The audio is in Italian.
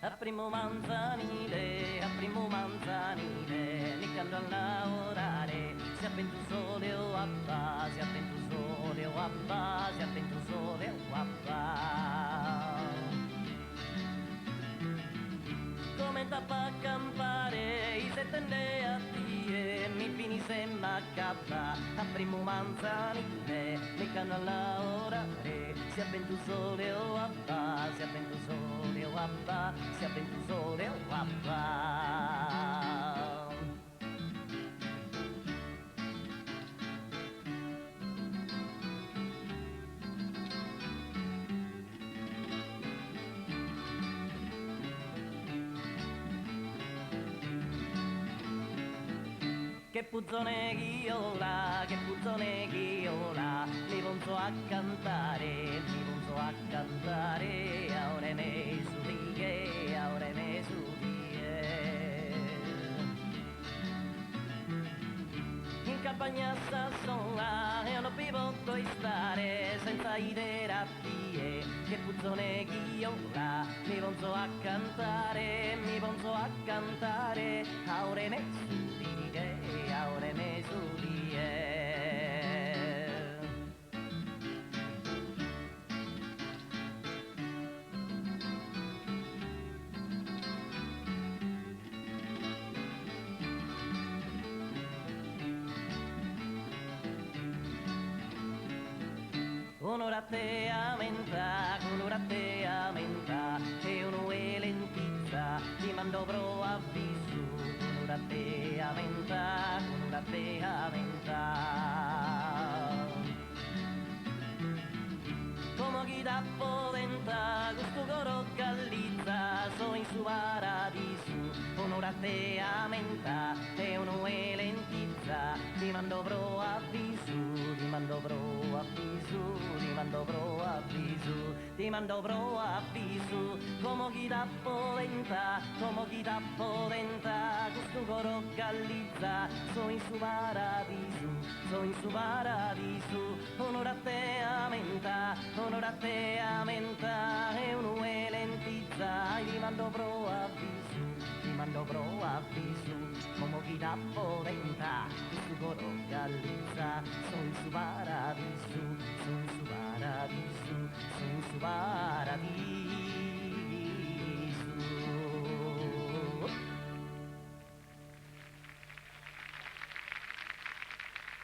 a primo manzanile, mi cando a lavorare, si appento sole o abba, si appento sole o abba, si appento sole o abba. Come tappa a campare, i settende a tie, mi finisse m'accappa, a primo manzanile, mi cando a lavorare, si appento sole o abba, si appento sole o abba, si appento sole o abba. Che puzzone ghiola, che puzzone ghiola, mi vonzo a cantare, mi vonzo a cantare, ora ne su di che, ora ne su di che. In campagna sassola e non posso stare senza i terapie, che puzzone ghiola, mi vonzo a cantare, mi vonzo a cantare, ora ne su di che, ora ne su di che. Un'ora te aumenta, un'ora te aumenta, e uno è lentizza, ti mando pro avviso, un'ora te aumenta, un'ora te aumenta. Come chi da polenta, questo coro gallizza, so in su paradiso, un'ora te aumenta, e uno è lentizza, ti mando pro avviso, ti mando pro avviso, ti mando pro avviso, ti mando pro avviso, come chi da polenta, come chi da polenta, questo coro gallizza, so in su paradiso, so in su paradiso, un'ora te aumenta, un'ora te aumenta, e uno è lentizza, ti mando pro avviso, ti mando pro avviso, come chi da polenta, questo coro gallizza, so in su paradiso, so in su paradiso, so in su paradiso.